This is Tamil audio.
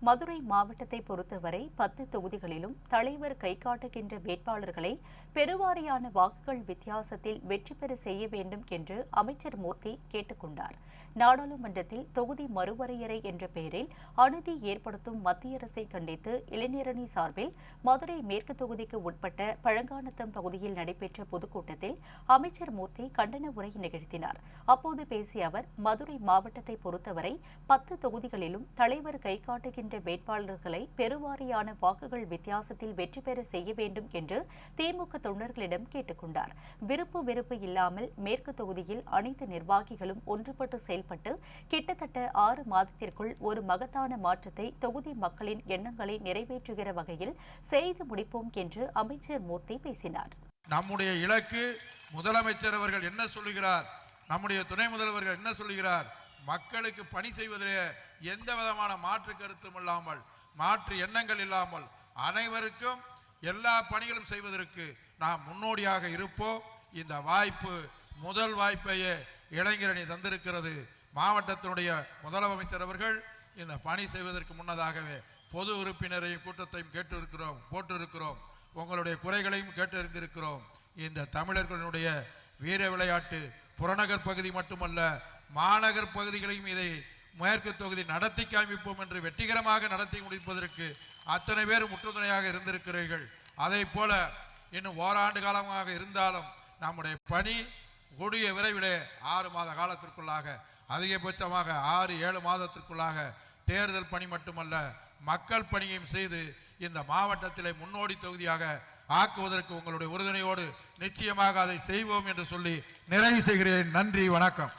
மதுரை மாவட்டத்தை பொறுத்தவரை 10 தொகுதிகளிலும் தலைவர் கைகாட்டுகின்ற வேட்பாளர்களை பெருவாரியான வாக்குகள் வித்தியாசத்தில் வெற்றி பெற செய்ய வேண்டும் என்று அமைச்சர் மூர்த்தி கேட்டுக் கொண்டார். நாடாளுமன்றத்தில் தொகுதி மறுவரையறை என்ற பெயரில் அநீதி ஏற்படுத்தும் மத்திய அரசை கண்டித்து இளைஞரணி சார்பில் மதுரை மேற்கு தொகுதிக்கு உட்பட்ட பழங்காநத்தம் பகுதியில் நடைபெற்ற பொதுக்கூட்டத்தில் அமைச்சர் மூர்த்தி கண்டன உரை நிகழ்த்தினார். அப்போது பேசிய அவர், மதுரை மாவட்டத்தை பொறுத்தவரை 10 தொகுதிகளிலும் தலைவர் கைகாட்டுகின்ற வேட்பாளர்களை பெருவாரியான வாக்குகள் வித்தியாசத்தில் வெற்றி பெற செய்ய வேண்டும் என்று திமுக தொண்டர்களிடம் கேட்டுக் கொண்டார். விருப்பு வெறுப்பு இல்லாமல் மேற்கு தொகுதியில் அனைத்து நிர்வாகிகளும் ஒன்றுபட்டு செயல்பட்டு கிட்டத்தட்ட 6 மாதத்திற்குள் ஒரு மகத்தான மாற்றத்தை தொகுதி மக்களின் எண்ணங்களை நிறைவேற்றுகிற வகையில் செய்து முடிப்போம் என்று அமைச்சர் மூர்த்தி பேசினார். நம்முடைய இலக்கு முதலமைச்சர் அவர்கள் என்ன சொல்லுகிறார், நம்முடைய துணை முதல்வர்கள் என்ன சொல்லுகிறார், மக்களுக்கு பணி செய்வதிலே எந்த விதமான மாற்று கருத்தும் இல்லாமல், மாற்று எண்ணங்கள் இல்லாமல் அனைவருக்கும் எல்லா பணிகளும் செய்வதற்கு நாம் முன்னோடியாக இருப்போம். இந்த வாய்ப்பு முதல் வாய்ப்பையே இளைஞரணி தந்திருக்கிறது. மாவட்டத்தினுடைய முதலமைச்சர் அவர்கள் இந்த பணி செய்வதற்கு முன்னதாகவே பொது உறுப்பினரையும் கூட்டத்தையும் போட்டிருக்கிறோம். உங்களுடைய குறைகளையும் கேட்டறிந்திருக்கிறோம். இந்த தமிழர்களுடைய வீர விளையாட்டு புறநகர் பகுதி மட்டுமல்ல, மாநகர் பகுதிகளையும் இதை மேற்கு தொகுதி நடத்தி காண்பிப்போம் என்று வெற்றிகரமாக நடத்தி முடிப்பதற்கு அத்தனை பேரும் முற்றுதுணையாக இருந்திருக்கிறீர்கள். அதை போல இன்னும் ஓராண்டு காலமாக இருந்தாலும் நம்முடைய பணி கூடிய விரைவிலே 6 மாத காலத்திற்குள்ளாக, அதிகபட்சமாக 6-7 மாதத்திற்குள்ளாக தேர்தல் பணி மட்டுமல்ல மக்கள் பணியையும் செய்து இந்த மாவட்டத்திலே முன்னோடி தொகுதியாக ஆக்குவதற்கு உங்களுடைய உறுதுணையோடு நிச்சயமாக அதை செய்வோம் என்று சொல்லி நிறைவு செய்கிறேன். நன்றி, வணக்கம்.